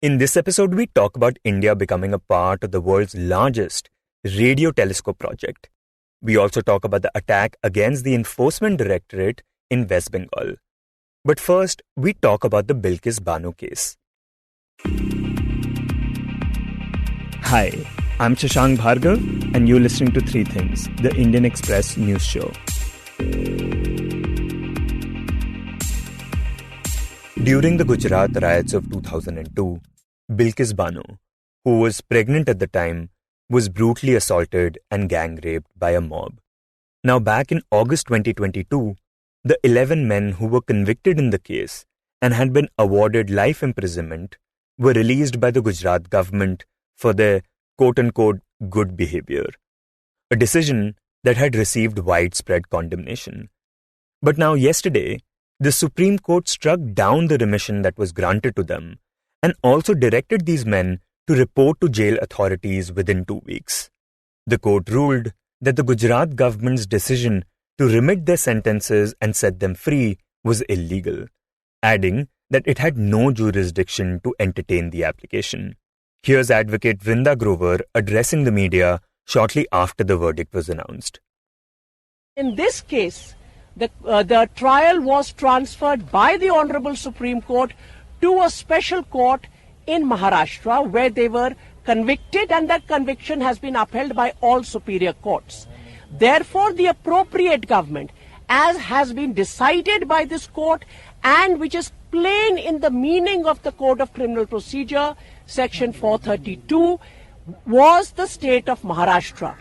In this episode, we talk about India becoming a part of the world's largest radio telescope project. We also talk about the attack against the Enforcement Directorate in West Bengal. But first, we talk about the Bilkis Bano case. Hi, I'm Shashank Bhargava, and you're listening to Three Things, the Indian Express news show. During the Gujarat riots of 2002, Bilkis Bano, who was pregnant at the time, was brutally assaulted and gang-raped by a mob. Now, back in August 2022, the 11 men who were convicted in the case and had been awarded life imprisonment were released by the Gujarat government for their quote-unquote good behavior, a decision that had received widespread condemnation. But now, yesterday, the Supreme Court struck down the remission that was granted to them and also directed these men to report to jail authorities within 2 weeks. The court ruled that the Gujarat government's decision to remit their sentences and set them free was illegal, adding that it had no jurisdiction to entertain the application. Here's Advocate Vrinda Grover addressing the media shortly after the verdict was announced. In this case, the trial was transferred by the Honorable Supreme Court to a special court in Maharashtra where they were convicted, and that conviction has been upheld by all superior courts. Therefore, the appropriate government, as has been decided by this court and which is plain in the meaning of the Code of Criminal Procedure, Section 432, was the state of Maharashtra.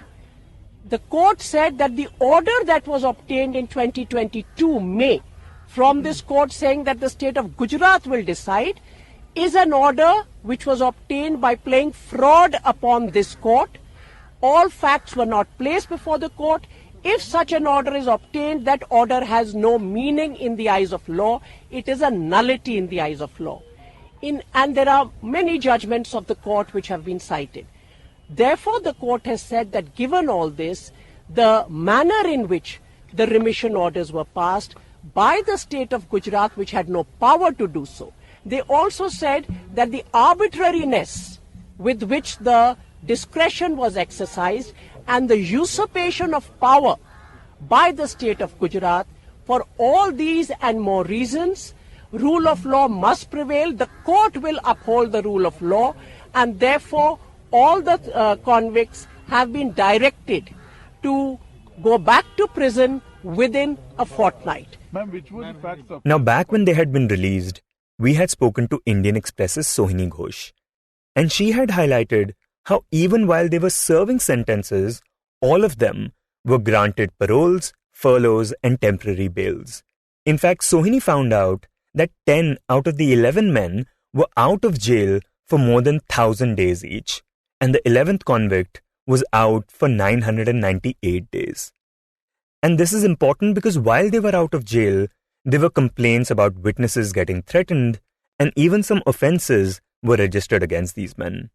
The court said that the order that was obtained in 2022 May from this court saying that the state of Gujarat will decide is an order which was obtained by playing fraud upon this court. All facts were not placed before the court. If such an order is obtained, that order has no meaning in the eyes of law. It is a nullity in the eyes of law. And there are many judgments of the court which have been cited. Therefore, the court has said that given all this, the manner in which the remission orders were passed by the state of Gujarat, which had no power to do so. They also said that the arbitrariness with which the discretion was exercised and the usurpation of power by the state of Gujarat, for all these and more reasons, rule of law must prevail. The court will uphold the rule of law, and therefore all the convicts have been directed to go back to prison within a fortnight. Now, back when they had been released, we had spoken to Indian Express's Sohini Ghosh, and she had highlighted how even while they were serving sentences, all of them were granted paroles, furloughs, and temporary bails. In fact, Sohini found out that 10 out of the 11 men were out of jail for more than 1,000 days each, and the 11th convict was out for 998 days. And this is important because while they were out of jail, there were complaints about witnesses getting threatened, and even some offences were registered against these men.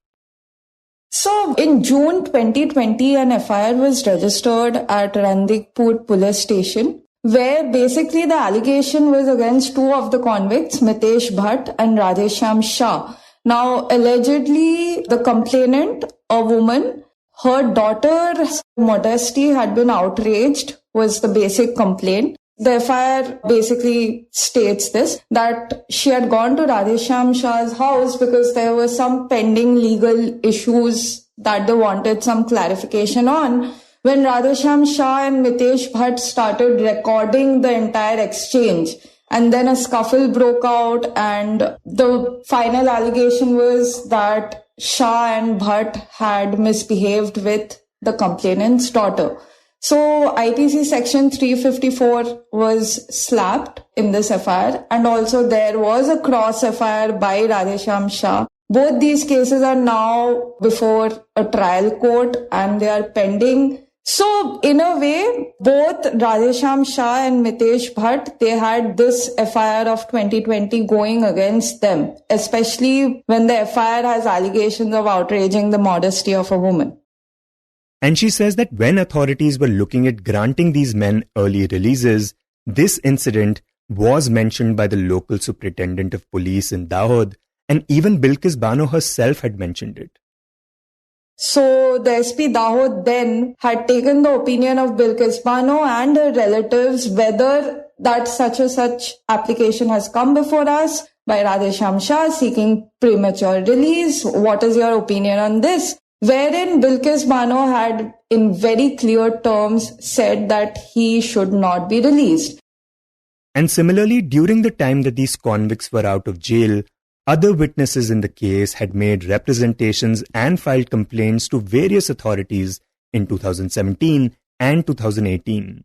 So, in June 2020, an FIR was registered at Randikpur police station, where basically the allegation was against two of the convicts, Mitesh Bhatt and Radheshyam Shah. Now, allegedly, the complainant, a woman, her daughter's modesty had been outraged, was the basic complaint. The FIR basically states this, that she had gone to Radheshyam Shah's house because there were some pending legal issues that they wanted some clarification on. When Radheshyam Shah and Mitesh Bhatt started recording the entire exchange, and then a scuffle broke out, and the final allegation was that Shah and Bhatt had misbehaved with the complainant's daughter. So IPC section 354 was slapped in this FIR, and also there was a cross FIR by Radheshyam Shah. Both these cases are now before a trial court and they are pending. So in a way, both Radheshyam Shah and Mitesh Bhatt, they had this FIR of 2020 going against them, especially when the FIR has allegations of outraging the modesty of a woman. And she says that when authorities were looking at granting these men early releases, this incident was mentioned by the local superintendent of police in Dahod and even Bilkis Bano herself had mentioned it. So the SP Dahod then had taken the opinion of Bilkis Bano and her relatives whether that such application has come before us by Radhesham Shah seeking premature release. What is your opinion on this? Wherein Bilkis Bano had in very clear terms said that he should not be released. And similarly, during the time that these convicts were out of jail, other witnesses in the case had made representations and filed complaints to various authorities in 2017 and 2018.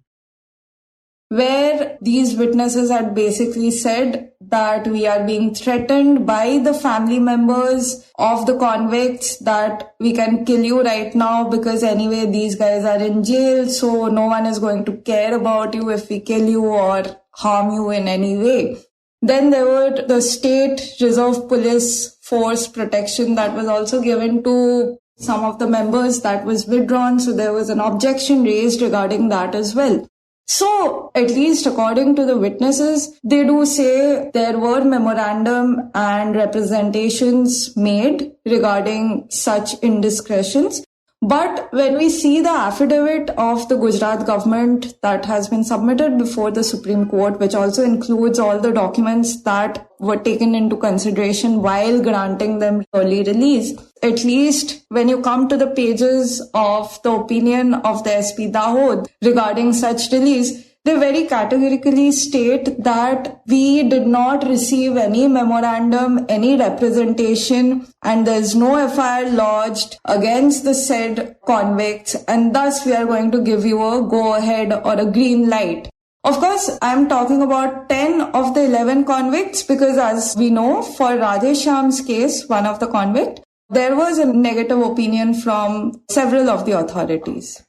Where these witnesses had basically said that we are being threatened by the family members of the convicts, that we can kill you right now because anyway these guys are in jail, so no one is going to care about you if we kill you or harm you in any way. Then there were the State Reserve Police Force protection that was also given to some of the members that was withdrawn. So there was an objection raised regarding that as well. So at least according to the witnesses, they do say there were memorandum and representations made regarding such indiscretions. But when we see the affidavit of the Gujarat government that has been submitted before the Supreme Court, which also includes all the documents that were taken into consideration while granting them early release, at least when you come to the pages of the opinion of the SP Dahod regarding such release, they very categorically state that we did not receive any memorandum, any representation, and there is no FIR lodged against the said convicts, and thus we are going to give you a go-ahead or a green light. Of course, I am talking about 10 of the 11 convicts because as we know, for Radhesham's case, one of the convict, there was a negative opinion from several of the authorities.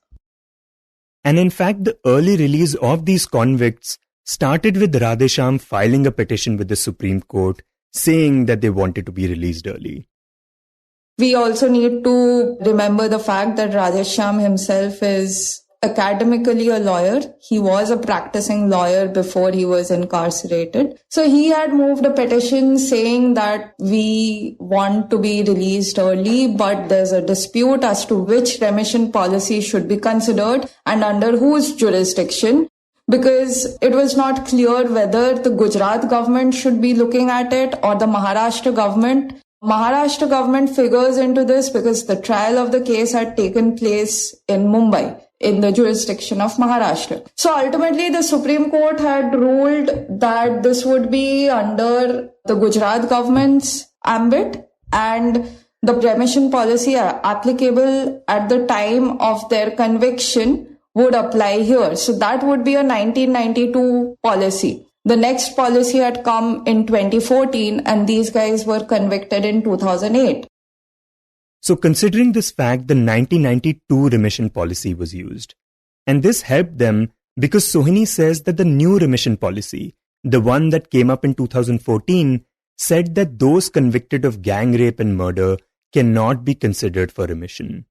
And in fact, the early release of these convicts started with Radhesham filing a petition with the Supreme Court saying that they wanted to be released early. We also need to remember the fact that Radhesham himself is academically a lawyer. He was a practicing lawyer before he was incarcerated. So he had moved a petition saying that we want to be released early, but there's a dispute as to which remission policy should be considered and under whose jurisdiction, because it was not clear whether the Gujarat government should be looking at it or the Maharashtra government. Maharashtra government figures into this because the trial of the case had taken place in Mumbai, in the jurisdiction of Maharashtra. So ultimately, the Supreme Court had ruled that this would be under the Gujarat government's ambit and the remission policy applicable at the time of their conviction would apply here. So that would be a 1992 policy. The next policy had come in 2014 and these guys were convicted in 2008. So considering this fact, the 1992 remission policy was used. And this helped them because Sohini says that the new remission policy, the one that came up in 2014, said that those convicted of gang rape and murder cannot be considered for remission.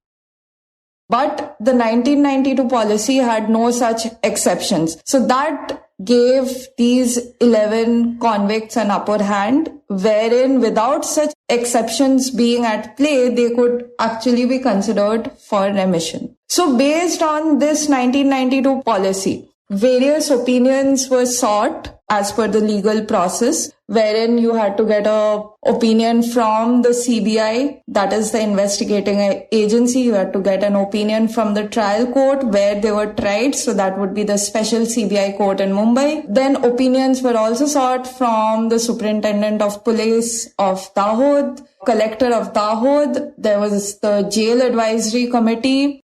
But the 1992 policy had no such exceptions. So that gave these 11 convicts an upper hand, wherein without such exceptions being at play, they could actually be considered for remission. So based on this 1992 policy, various opinions were sought as per the legal process, wherein you had to get an opinion from the CBI, that is the investigating agency. You had to get an opinion from the trial court where they were tried. So that would be the special CBI court in Mumbai. Then opinions were also sought from the superintendent of police of Dahod, collector of Dahod. There was the jail advisory committee.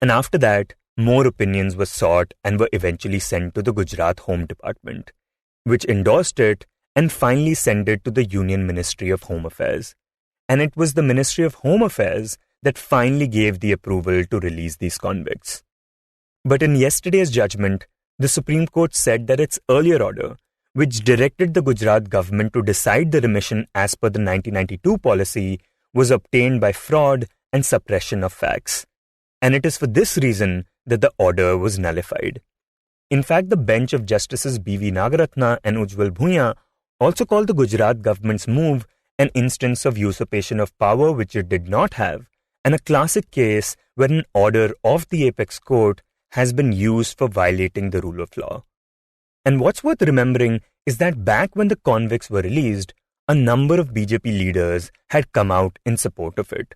And after that, more opinions were sought and were eventually sent to the Gujarat Home Department, which endorsed it and finally sent it to the Union Ministry of Home Affairs. And it was the Ministry of Home Affairs that finally gave the approval to release these convicts. But in yesterday's judgment, the Supreme Court said that its earlier order, which directed the Gujarat government to decide the remission as per the 1992 policy, was obtained by fraud and suppression of facts. And it is for this reason that the order was nullified. In fact, the bench of Justices B.V. Nagaratna and Ujjwal Bhuiyan also called the Gujarat government's move an instance of usurpation of power which it did not have, and a classic case where an order of the apex court has been used for violating the rule of law. And what's worth remembering is that back when the convicts were released, a number of BJP leaders had come out in support of it.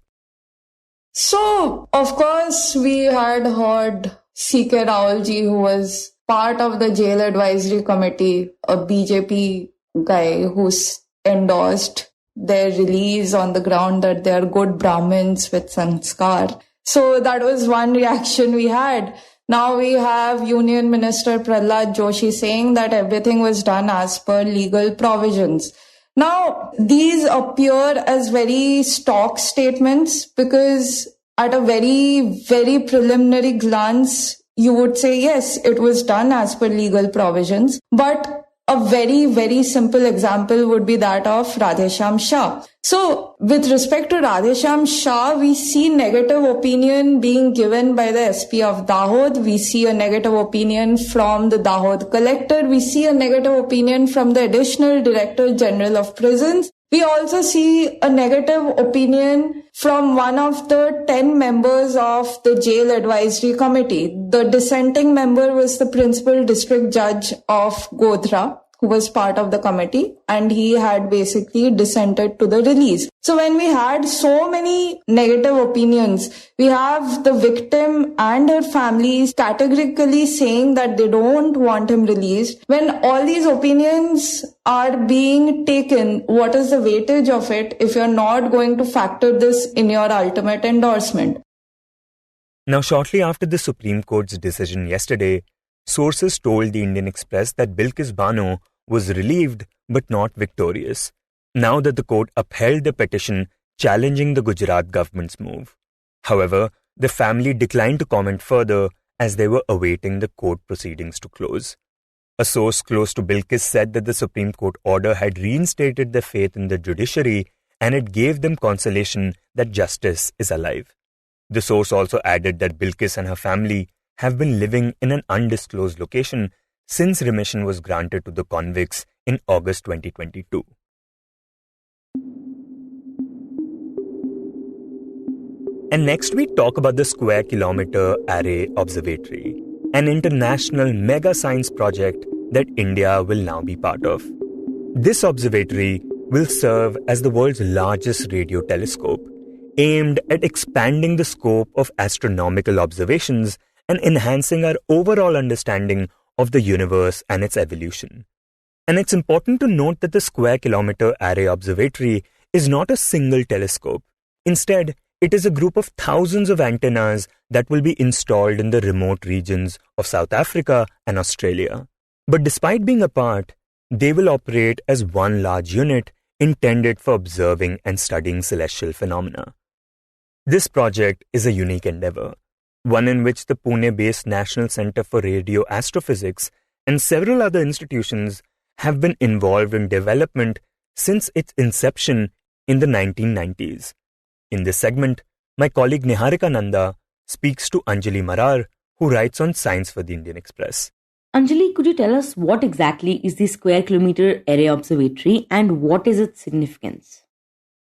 So, of course, we had heard C.K. Raolji, who was part of the jail advisory committee, a BJP guy who's endorsed their release on the ground that they are good Brahmins with sanskar. So that was one reaction we had. Now we have Union Minister Prahlad Joshi saying that everything was done as per legal provisions. Now, these appear as very stock statements because at a very, very preliminary glance, you would say, yes, it was done as per legal provisions. But a very, very simple example would be that of Radheshyam Shah. So, with respect to Radheshyam Shah, we see negative opinion being given by the SP of Dahod. We see a negative opinion from the Dahod collector. We see a negative opinion from the Additional Director General of Prisons. We also see a negative opinion from one of the 10 members of the Jail Advisory Committee. The dissenting member was the Principal District Judge of Godhra, who was part of the committee, and he had basically dissented to the release. So when we had so many negative opinions, we have the victim and her families categorically saying that they don't want him released. When all these opinions are being taken, what is the weightage of it if you're not going to factor this in your ultimate endorsement? Now, shortly after the Supreme Court's decision yesterday, sources told the Indian Express that Bilkis Bano was relieved but not victorious, now that the court upheld the petition challenging the Gujarat government's move. However, the family declined to comment further as they were awaiting the court proceedings to close. A source close to Bilkis said that the Supreme Court order had reinstated their faith in the judiciary and it gave them consolation that justice is alive. The source also added that Bilkis and her family have been living in an undisclosed location since remission was granted to the convicts in August 2022. And next we talk about the Square Kilometer Array Observatory, an international mega science project that India will now be part of. This observatory will serve as the world's largest radio telescope, aimed at expanding the scope of astronomical observations and enhancing our overall understanding of the universe and its evolution. And it's important to note that the Square Kilometer Array Observatory is not a single telescope. Instead, it is a group of thousands of antennas that will be installed in the remote regions of South Africa and Australia. But despite being apart, they will operate as one large unit intended for observing and studying celestial phenomena. This project is a unique endeavor, one in which the Pune-based National Center for Radio Astrophysics and several other institutions have been involved in development since its inception in the 1990s. In this segment, my colleague Niharika Nanda speaks to Anjali Marar, who writes on science for the Indian Express. Anjali, could you tell us what exactly is the Square Kilometer Array Observatory and what is its significance?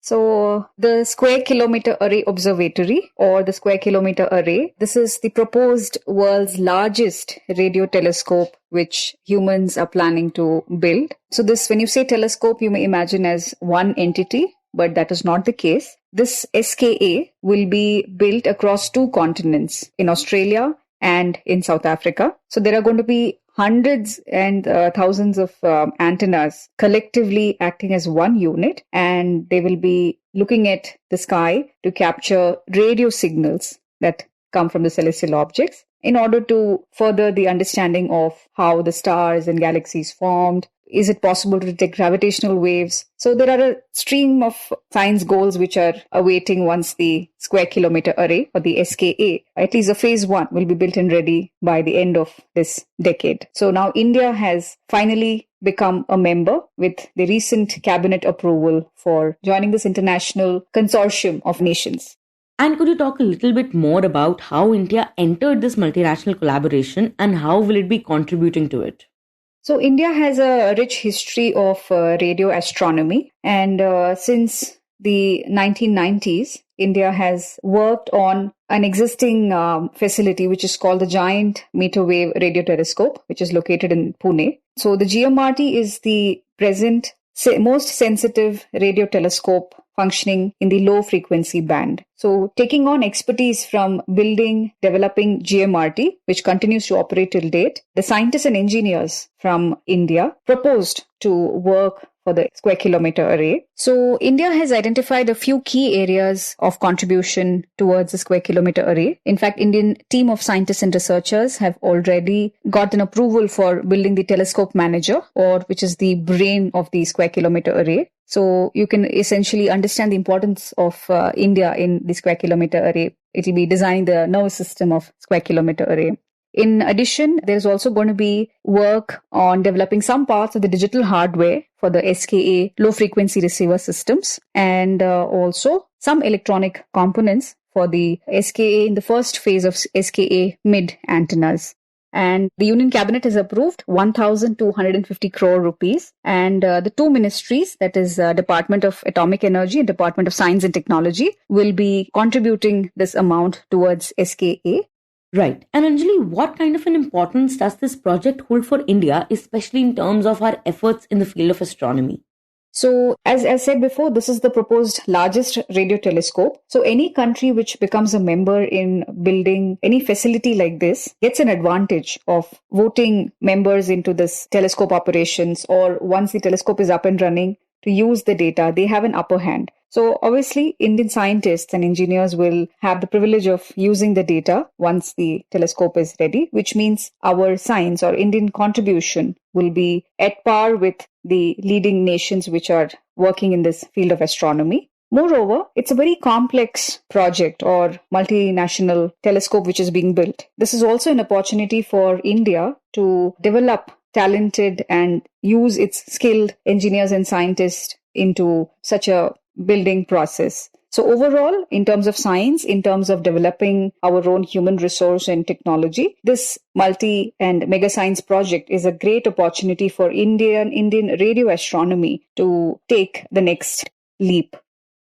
So the Square Kilometer Array Observatory, or the Square Kilometer Array, this is the proposed world's largest radio telescope which humans are planning to build. So this, when you say telescope, you may imagine as one entity, but that is not the case. This SKA will be built across 2 continents, in Australia and in South Africa. So there are going to be hundreds and thousands of antennas collectively acting as one unit, and they will be looking at the sky to capture radio signals that come from the celestial objects in order to further the understanding of how the stars and galaxies formed. Is it possible to detect gravitational waves? So there are a stream of science goals which are awaiting once the Square Kilometer Array, or the SKA, at least the phase 1, will be built and ready by the end of this decade. So now India has finally become a member with the recent cabinet approval for joining this international consortium of nations. And could you talk a little bit more about how India entered this multinational collaboration and how will it be contributing to it? So India has a rich history of radio astronomy, and since the 1990s, India has worked on an existing facility which is called the Giant Meter Wave Radio Telescope, which is located in Pune. So the GMRT is the present most sensitive radio telescope functioning in the low frequency band. So taking on expertise from building, developing GMRT, which continues to operate till date, the scientists and engineers from India proposed to work for the Square Kilometer Array. So India has identified a few key areas of contribution towards the Square Kilometer Array. In fact, Indian team of scientists and researchers have already got an approval for building the telescope manager, or which is the brain of the Square Kilometer Array. So you can essentially understand the importance of India in the Square Kilometer Array. It will be designing the nervous system of Square Kilometer Array. In addition, there's also going to be work on developing some parts of the digital hardware for the SKA low frequency receiver systems, and also some electronic components for the SKA in the first phase of SKA mid antennas. And the Union Cabinet has approved 1,250 crore rupees. And the two ministries, that is Department of Atomic Energy and Department of Science and Technology, will be contributing this amount towards SKA. Right. And Anjali, what kind of an importance does this project hold for India, especially in terms of our efforts in the field of astronomy? So, as I said before, this is the proposed largest radio telescope. So, any country which becomes a member in building any facility like this gets an advantage of voting members into this telescope operations, or once the telescope is up and running, to use the data, they have an upper hand. So obviously, Indian scientists and engineers will have the privilege of using the data once the telescope is ready, which means our science or Indian contribution will be at par with the leading nations which are working in this field of astronomy. Moreover, it's a very complex project or multinational telescope which is being built. This is also an opportunity for India to develop talented and use its skilled engineers and scientists into such a building process. So overall, in terms of science, in terms of developing our own human resource and technology, this multi and mega science project is a great opportunity for Indian radio astronomy to take the next leap.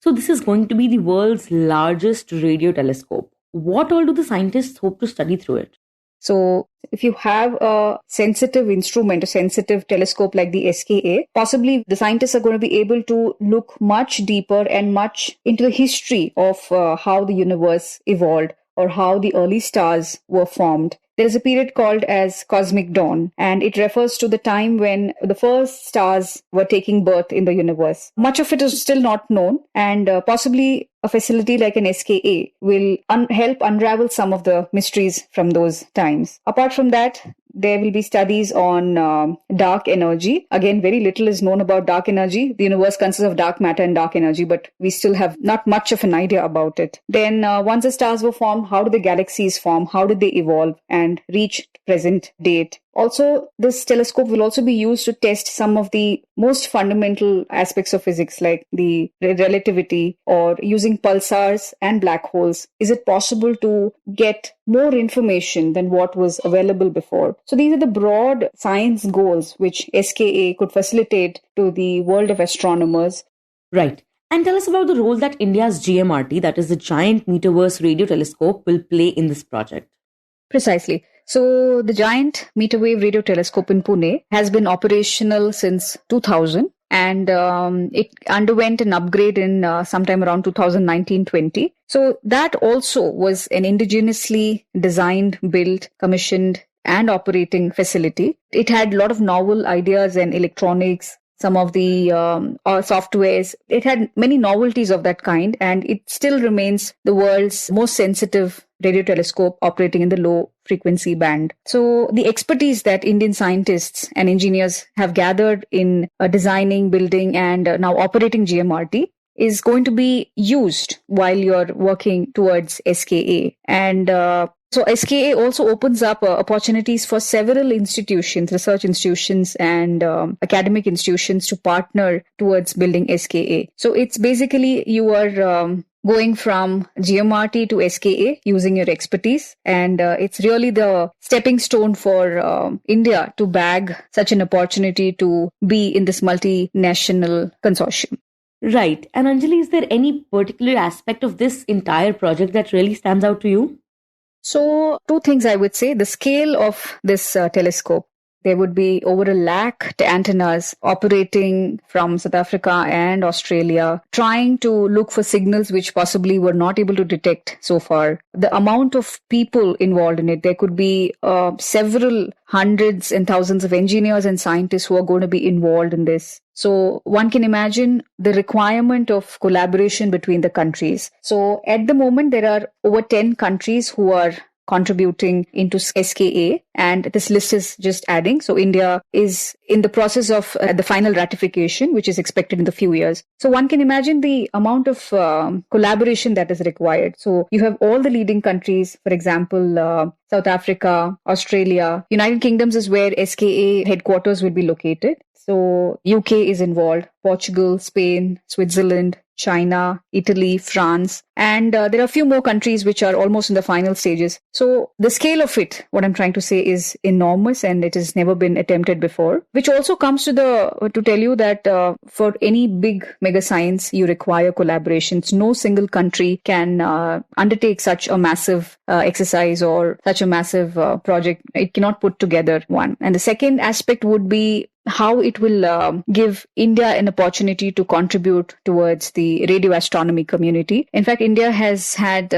So this is going to be the world's largest radio telescope. What all do the scientists hope to study through it? So if you have a sensitive instrument, a sensitive telescope like the SKA, possibly the scientists are going to be able to look much deeper and much into the history of how the universe evolved or how the early stars were formed. There is a period called as cosmic dawn, and it refers to the time when the first stars were taking birth in the universe. Much of it is still not known, and possibly a facility like an SKA will help unravel some of the mysteries from those times. Apart from that, there will be studies on dark energy. Again, very little is known about dark energy. The universe consists of dark matter and dark energy, but we still have not much of an idea about it. Then once the stars were formed, how did the galaxies form? How did they evolve and reach present date? Also, this telescope will also be used to test some of the most fundamental aspects of physics, like the relativity or using pulsars and black holes. Is it possible to get more information than what was available before? So these are the broad science goals which SKA could facilitate to the world of astronomers. Right. And tell us about the role that India's GMRT, that is the Giant Meterverse Radio Telescope, will play in this project. Precisely. So the Giant Meter Wave Radio Telescope in Pune has been operational since 2000, and it underwent an upgrade in sometime around 2019-20. So that also was an indigenously designed, built, commissioned and operating facility. It had a lot of novel ideas and electronics, some of the softwares. It had many novelties of that kind, and it still remains the world's most sensitive radio telescope operating in the low frequency band. So the expertise that Indian scientists and engineers have gathered in designing, building and now operating GMRT is going to be used while you're working towards SKA. And so SKA also opens up opportunities for several institutions, research institutions and academic institutions to partner towards building SKA. So it's basically you are going from GMRT to SKA using your expertise. And it's really the stepping stone for India to bag such an opportunity to be in this multinational consortium. Right. And Anjali, is there any particular aspect of this entire project that really stands out to you? So, two things I would say. The scale of this telescope. There would be over 1 lakh antennas operating from South Africa and Australia, trying to look for signals which possibly were not able to detect so far. The amount of people involved in it, there could be several hundreds and thousands of engineers and scientists who are going to be involved in this. So one can imagine the requirement of collaboration between the countries. So at the moment, there are over 10 countries who are contributing into SKA, and this list is just adding. So India is in the process of the final ratification, which is expected in the few years. So one can imagine the amount of collaboration that is required. So you have all the leading countries, for example, South Africa, Australia, United Kingdoms is where SKA headquarters will be located. So UK is involved, Portugal, Spain, Switzerland, China, Italy, France, and there are a few more countries which are almost in the final stages. So the scale of it, what I'm trying to say, is enormous, and it has never been attempted before, which also comes to tell you that for any big mega science, you require collaborations. No single country can undertake such a massive exercise or such a massive project. It cannot put together one. And the second aspect would be how it will give India an opportunity to contribute towards the radio astronomy community. In fact, India has had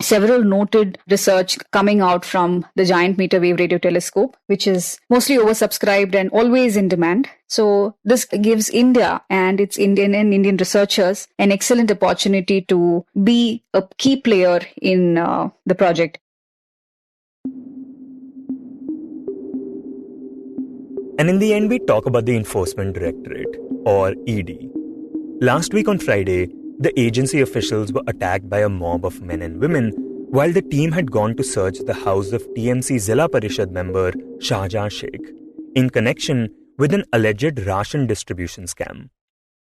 several noted research coming out from the Giant Meter Wave Radio Telescope, which is mostly oversubscribed and always in demand. So this gives India and its Indian researchers an excellent opportunity to be a key player in the project. And in the end, we talk about the Enforcement Directorate, or ED. Last week on Friday, the agency officials were attacked by a mob of men and women while the team had gone to search the house of TMC Zilla Parishad member Shahjahan Sheikh in connection with an alleged ration distribution scam.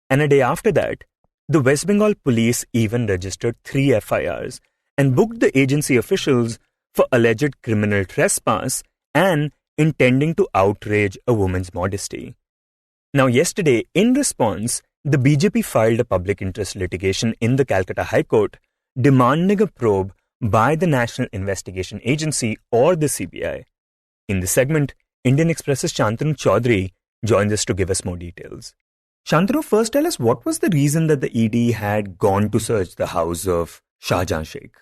And a day after that, the West Bengal police even registered 3 FIRs and booked the agency officials for alleged criminal trespass and intending to outrage a woman's modesty. Now, yesterday, in response, the BJP filed a public interest litigation in the Calcutta High Court demanding a probe by the National Investigation Agency, or the CBI. In this segment, Indian Express's Shantanu Chowdhury joins us to give us more details. Shantanu, first tell us, what was the reason that the ED had gone to search the house of Shahjahan Sheikh?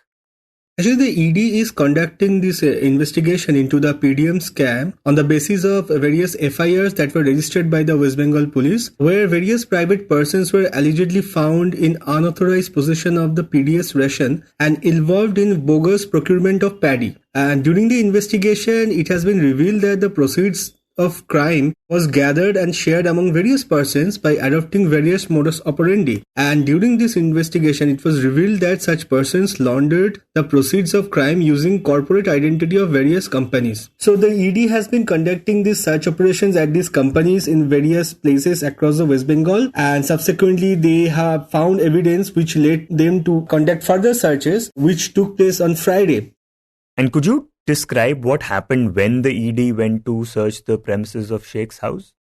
Actually, the ED is conducting this investigation into the PDM scam on the basis of various FIRs that were registered by the West Bengal police, where various private persons were allegedly found in unauthorized possession of the PDS ration and involved in bogus procurement of paddy. And during the investigation, it has been revealed that the proceeds of crime was gathered and shared among various persons by adopting various modus operandi. And during this investigation, it was revealed that such persons laundered the proceeds of crime using corporate identity of various companies. So the ED has been conducting these search operations at these companies in various places across the West Bengal, and subsequently they have found evidence which led them to conduct further searches, which took place on Friday. And could you describe what happened when the ED went to search the premises of Sheikh's house?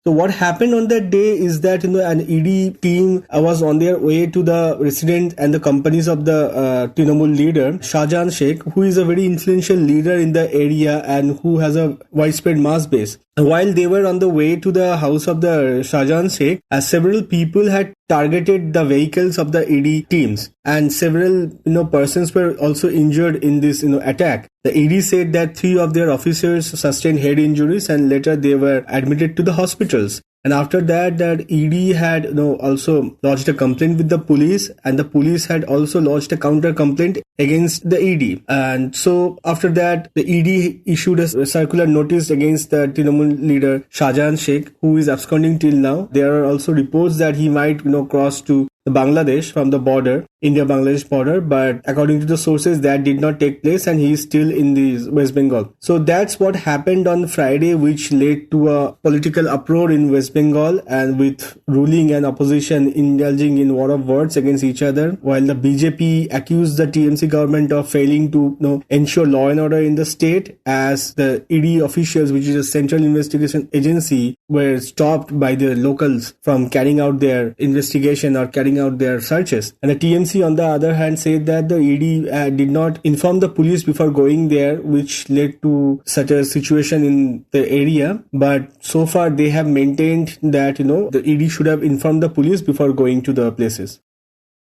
So what happened on that day is that an ED team was on their way to the residence and the companies of the Trinamool leader, Shahjahan Sheikh, who is a very influential leader in the area and who has a widespread mass base. While they were on the way to the house of the Shahjahan Sheikh, several people had targeted the vehicles of the ED teams, and several persons were also injured in this attack. The ED said that 3 of their officers sustained head injuries and later they were admitted to the hospitals. And after that ED had also lodged a complaint with the police, and the police had also lodged a counter complaint against the ED. And so after that, the ED issued a circular notice against the Trinamool leader Shahjahan Sheikh, who is absconding till now. There are also reports that he might cross to Bangladesh from the border, India-Bangladesh border, but according to the sources that did not take place and he is still in the West Bengal. So that's what happened on Friday, which led to a political uproar in West Bengal, and with ruling and opposition indulging in war of words against each other, while the BJP accused the TMC government of failing to ensure law and order in the state, as the ED officials, which is a central investigation agency, were stopped by the locals from carrying out their investigation or carrying out their searches. And the TMC, on the other hand, said that the ED did not inform the police before going there, which led to such a situation in the area. But so far, they have maintained that, the ED should have informed the police before going to the places.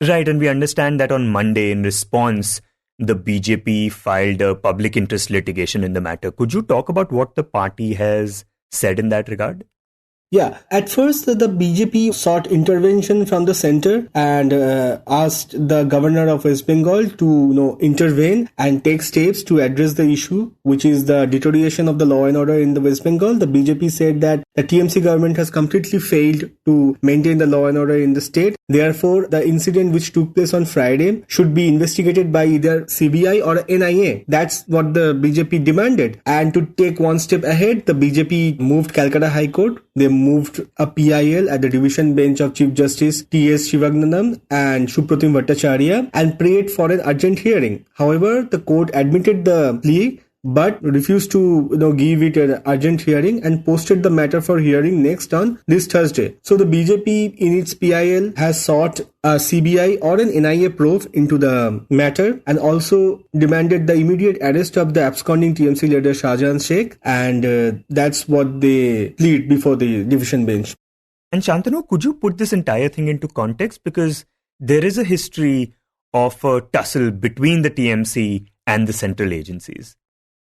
Right, and we understand that on Monday, in response, the BJP filed a public interest litigation in the matter. Could you talk about what the party has said in that regard? Yeah, at first the BJP sought intervention from the center and asked the governor of West Bengal to intervene and take steps to address the issue, which is the deterioration of the law and order in the West Bengal. The BJP said that the TMC government has completely failed to maintain the law and order in the state. Therefore, the incident which took place on Friday should be investigated by either CBI or NIA. That's what the BJP demanded. And to take one step ahead, the BJP moved Calcutta High Court. They moved a PIL at the division bench of Chief Justice T.S. Shivagnanam and Supratim Bhattacharya and prayed for an urgent hearing. However, the court admitted the plea but refused to give it an urgent hearing and posted the matter for hearing next on this Thursday. So the BJP in its PIL has sought a CBI or an NIA probe into the matter and also demanded the immediate arrest of the absconding TMC leader Shahjahan Sheikh, and that's what they plead before the division bench. And Shantanu, could you put this entire thing into context? Because there is a history of a tussle between the TMC and the central agencies.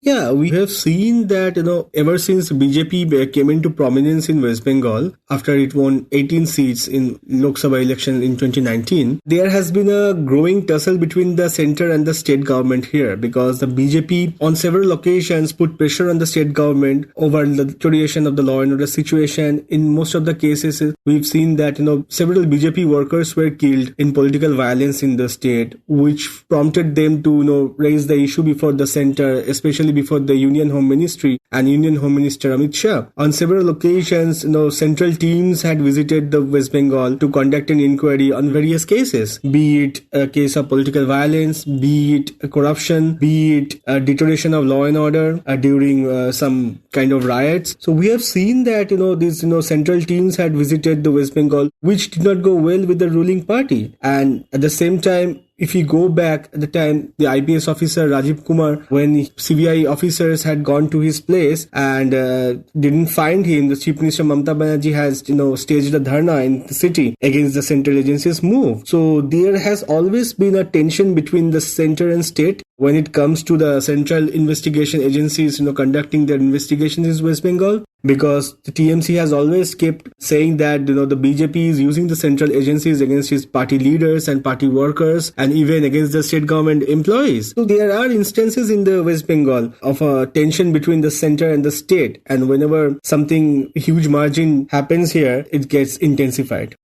Yeah, we have seen that, ever since BJP came into prominence in West Bengal, after it won 18 seats in Lok Sabha election in 2019, there has been a growing tussle between the center and the state government here, because the BJP on several occasions put pressure on the state government over the deterioration of the law and order situation. In most of the cases, we've seen that, several BJP workers were killed in political violence in the state, which prompted them to, raise the issue before the center, especially before the Union Home Ministry and Union Home Minister Amit Shah. On several occasions, central teams had visited the West Bengal to conduct an inquiry on various cases, be it a case of political violence, be it corruption, be it deterioration of law and order during some kind of riots. So we have seen that, these, central teams had visited the West Bengal, which did not go well with the ruling party. And at the same time, if you go back at the time, the IPS officer Rajiv Kumar, when CBI officers had gone to his place and didn't find him, the Chief Minister Mamata Banerjee has, staged a dharna in the city against the central agency's move. So there has always been a tension between the center and state when it comes to the central investigation agencies, conducting their investigations in West Bengal. Because the TMC has always kept saying that, the BJP is using the central agencies against its party leaders and party workers and even against the state government employees. So there are instances in the West Bengal of a tension between the center and the state. And whenever something huge margin happens here, it gets intensified.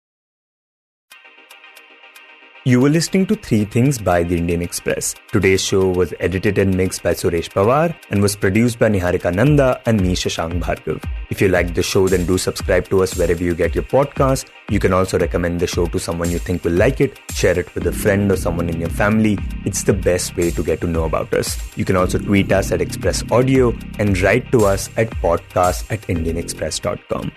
You were listening to Three Things by the Indian Express. Today's show was edited and mixed by Suresh Pawar and was produced by Niharika Nanda and me, Shashank Bhargava. If you like the show, then do subscribe to us wherever you get your podcasts. You can also recommend the show to someone you think will like it, share it with a friend or someone in your family. It's the best way to get to know about us. You can also tweet us at Express Audio and write to us at podcast@indianexpress.com.